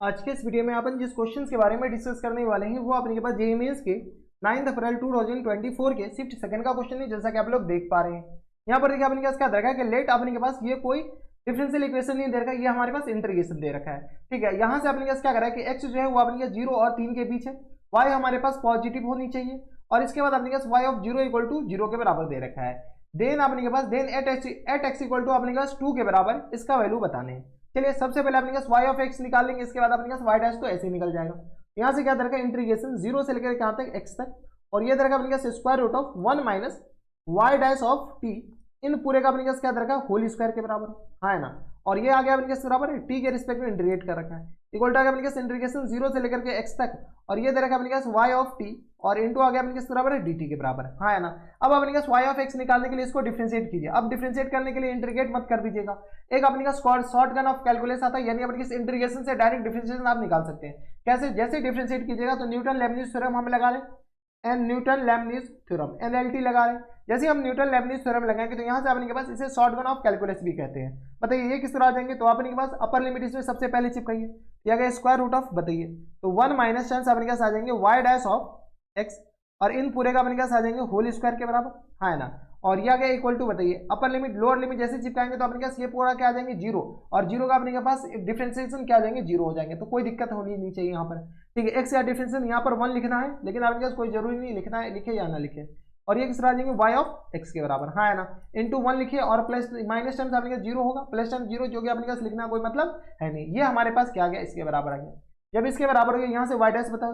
आज के इस वीडियो में अपन जिस क्वेश्चंस के बारे में डिस्कस करने वाले हैं वो अपने के पास जेईई मेंस के 9 अप्रैल 2024 के शिफ्ट सेकंड का क्वेश्चन है, जैसा कि आप लोग देख पा रहे हैं। यहाँ पर देखिए अपने के पास क्या दे रखा है कि लेट अपने के पास ये कोई डिफरेंशियल इक्वेशन नहीं दे रखा है, ये हमारे पास इंटीग्रेशन दे रखा है। ठीक है, यहाँ से अपने के पास क्या कर रहा है कि एक्स जो है वो अपने 0 और 3 के बीच है, वाई हमारे पास पॉजिटिव होनी चाहिए और इसके बाद अपने के पास वाई ऑफ 0 इक्वल टू 0 के बराबर दे रखा है। देन अपने के पास then at X equal to अपने के पास 2 के बराबर इसका वैल्यू बताने हैं। चलिए सबसे पहले अपने पास y ऑफ x निकाल लेंगे, इसके बाद अपने पास y डैश तो ऐसे ही निकल जाएगा। यहाँ से क्या दरका इंटीग्रेशन 0 से लेकर कहाँ तक x तक, और ये दरका अपने पास square root of 1 minus y dash of t इन पूरे का अपने पास क्या दरका होल स्क्वायर के बराबर, हाँ है ना। और ये आ गया अपने पास बराबर t के रिस्पेक्ट में इंटीग्रेट कर रखा है, इक्वल टू आ गया अपने पास इंटीग्रेशन 0 से लेकर के x तक, और ये दरका अपने पास y ऑफ t और इनटू आ गया अपने पास बराबर है dt के बराबर, हाँ है ना। अब अपने पास y ऑफ x निकालने के लिए इसको डिफरेंशिएट कीजिए। अब डिफरेंशिएट करने के लिए इंटीग्रेट मत कर दीजिएगा, एक अपने का शॉर्टकट ऑफ कैलकुलस आता है, यानी अपने किस इंटीग्रेशन से डायरेक्ट डिफरेंशिएशन आप निकाल सकते हैं। कैसे? जैसे डिफरेंशिएट कीजिएगा तो न्यूटन लेबनिज थ्योरम हम लगा लें, and Newton Lebanese theorem NLT लगा लें। जैसे हम न्यूटन लेबनिज थ्योरम लगाएंगे तो यहाँ से अपने के पास इसे शॉर्टकट ऑफ कैलकुलस भी कहते हैं। बताइए ये किस तरह आ जाएंगे, तो अपने के पास अपर लिमिट इसमें सबसे पहले चिपकाइए, ये गया स्क्वायर रूट ऑफ, बताइए तो 1 माइनस चांस अपने के पास आ जाएंगे y डैश ऑफ x और इन पूरे का अपने के पास आ जाएंगे होल स्क्वायर के बराबर, हाँ है ना। और ये आ गया इक्वल टू, बताइए अपर लिमिट लोअर लिमिट जैसे चिपकाएंगे तो अपने के पास ये पूरा क्या आ जाएंगे 0, और 0 का अपने के पास डिफरेंशिएशन क्या आ जाएंगे 0 हो जाएंगे, तो कोई दिक्कत होनी नहीं चाहिए यहाँ पर। ठीक है, x का डिफरेंशिएशन यहाँ पर 1 लिखना है, लेकिन अपने के पास कोई जरूरी नहीं लिखना है, लिखे या ना लिखे। और ये किस तरह आ जाएंगे y ऑफ x के बराबर, हाँ है ना, इंटू 1 लिखिए और प्लस माइनस टर्म्स अपने के 0 होगा, प्लस टर्म 0 जो कि अपने पास लिखना कोई मतलब है नहीं। ये हमारे पास क्या आ गया, इसके बराबर आ गया। जब इसके बराबर हो गया यहाँ से y डैश बताओ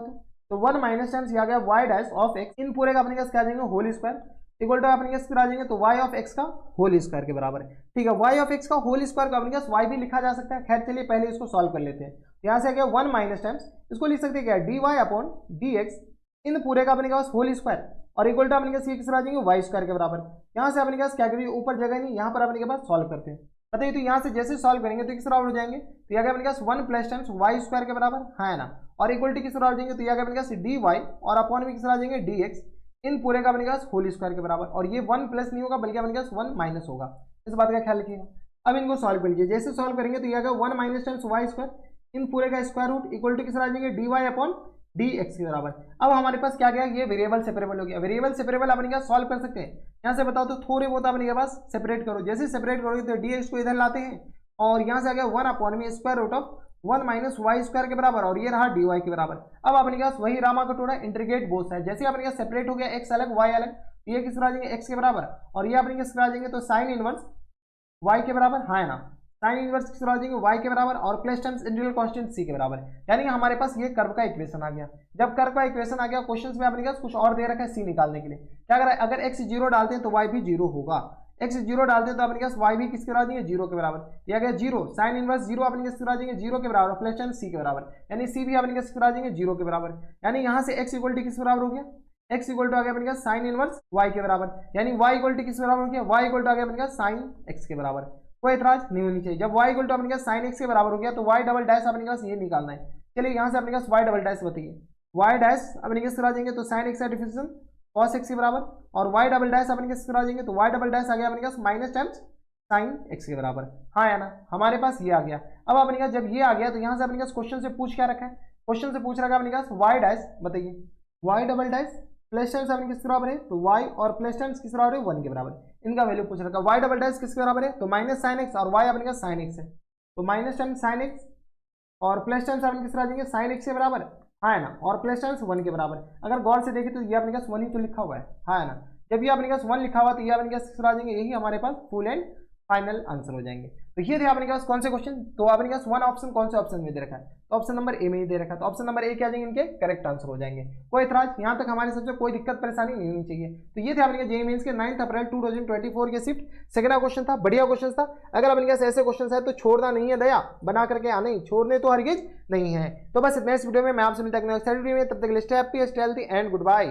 तो 1 माइनस टर्म्स आ गया y डैश ऑफ x इन पूरे का अपने पास क्या आ जाएंगे होल स्क्वायर इक्वल टू अपने पास आ जाएंगे तो y ऑफ x का होल स्क्वायर के बराबर है। ठीक है, y ऑफ x का होल स्क्वायर का अपने पास y भी लिखा जा सकता है। खैर चलिए पहले इसको सॉल्व कर लेते हैं। यहाँ से आ गया 1 माइनस टर्म्स, इसको लिख सकते हैं क्या dy अपॉन dx इन पूरे का अपने पास होल स्क्वायर और इक्वल टू अपने पास ये किस तरह आ जाएंगे y स्क्वायर के बराबर। यहाँ से अपने पास क्या करिए, ऊपर जगह नहीं, यहाँ पर अपने के पास सॉल्व करते हैं। बताइए तो यहाँ से जैसे सॉल्व करेंगे तो किस तरह हो जाएंगे, तो यहाँ अपने पास 1 प्लस टाइम्स y स्क्वायर के बराबर, हाँ है ना, और इक्वल टू किस तरह हो जाएंगे तो यहाँ अपने पास dy और अपॉन में किस तरह आ जाएंगे dx इन पूरे का अपने पास होल स्क्वायर के बराबर, और ये 1 प्लस नहीं होगा बल्कि अपने पास 1 माइनस होगा, इस बात का ख्याल रखिएगा। अब इनको सॉल्व करिए, जैसे सॉल्व करेंगे तो यहाँ 1 माइनस टाइम्स y स्क्वायर इन पूरे का स्क्वायर रूट इक्वल टू किस तरह आ जाएंगे dy अपॉन dx के बराबर। अब हमारे पास क्या गया, ये वेरिएबल सेपरेबल हो गया। वेरिएबल सेपरेबल अपने क्या सॉल्व कर सकते हैं, यहाँ से बताओ तो थोड़े बहुत अपने के पास सेपरेट करो, जैसे सेपरेट करोगे तो dx को इधर लाते हैं और यहाँ से आ गया 1 अपॉन में square root of 1 minus y square के बराबर, और ये रहा dy के बराबर। अब अपने पास वही रामा कटोरा इंटीग्रेट बोथ है, जैसे अपने पास सेपरेट हो गया x अलग y अलग, ये किस तरह आ जाएंगे x के बराबर, और ये अपने किस तरह आ जाएंगे तो साइन इनवर्स y के बराबर, हाँ है ना, साइन इनवर्स किस तरह आ जाएंगे y के बराबर और plus terms integral constant c के बराबर। यानी कि हमारे पास ये कर्व का इक्वेशन आ गया। जब कर्व का इक्वेशन आ गया, क्वेश्चंस में अपने पास कुछ और दे रखा है c निकालने के लिए, क्या कर रहा है, अगर x 0 डालते हैं तो y भी 0 होगा, x 0 डालते हैं तो अपने पास y भी किसके बराबर आ जाएंगे 0 के बराबर। दिया गया 0 साइन इनवर्स 0 अपने किसके बराबर आ जाएंगे 0 के बराबर, प्लस टर्म c के बराबर, यानी c भी अपने किसके बराबर आ जाएंगे 0 के बराबर। यानी यहाँ से x इक्वल टू किस बराबर हो गया, x इक्वल टू आ गया अपने पास साइन इनवर्स y के बराबर, यानी y इक्वल टू किस बराबर हो गया, y इक्वल टू आ गया अपने पास साइन x के बराबर। कोई एतराज नहीं होनी चाहिए। जब y इक्वल टू अपने पास साइन x के बराबर हो गया तो y डबल डैश अपने पास ये निकालना है। चलिए यहाँ से अपने पास y डबल डैश बताइए, y डैश अपने किस तरह आ जाएंगे तो साइन x का डिफरेंशिएशन cos x के बराबर, और y डबल डैश अपने किस तरह आ जाएंगे तो y डबल डैश आ गया अपने पास माइनस टाइम्स साइन x के बराबर, हाँ है ना, हमारे पास ये आ गया। अब अपने पास जब ये आ गया तो यहाँ से अपने पास क्वेश्चन से पूछ क्या रखा है, क्वेश्चन से पूछ रखा है अपने पास y डैश, बताइए y double dash plus times अपने किस बराबर है तो y और प्लस टाइम्स किस बराबर है 1 के बराबर, इनका वैल्यू पूछ रखा है। y डबल डैश किसके बराबर है तो माइनस साइन x, और y अपने का साइन x है तो माइनस टाइम्स साइन x और प्लस टाइम्स अपने किस तरह आ जाएंगे साइन x के बराबर, हाँ है ना, और प्लस टाइम्स 1 के बराबर। अगर गौर से देखें तो ये अपने पास 1 ही तो लिखा हुआ है, हाँ है ना। जब ये अपने पास 1 लिखा हुआ तो ये अपने किस तरह आ जाएंगे, यही हमारे पास फुल एंड फाइनल आंसर हो जाएंगे। तो ये थे अपने पास कौन से क्वेश्चन, तो अपने पास 1 ऑप्शन कौन से ऑप्शन में दे रखा है, तो ऑप्शन नंबर ए में ही दे रखा है, तो ऑप्शन नंबर ए क्या आ जाएंगे इनके करेक्ट आंसर हो जाएंगे। कोई इतराज, यहाँ तक हमारे सबसे कोई दिक्कत परेशानी नहीं होनी चाहिए। तो ये थे अपने जेईई मेंस के 9 अप्रैल 2024 के शिफ्ट सेकंड क्वेश्चन था, बढ़िया क्वेश्चन था। अगर अपने पास ऐसे क्वेश्चन है तो छोड़ना नहीं है, दया बना करके आना ही, छोड़ने तो हरगिज नहीं है। तो बस नेक्स्ट वीडियो में मैं आपसे मिलता हूं, तब तक के लिए stay happy, stay healthy and good bye.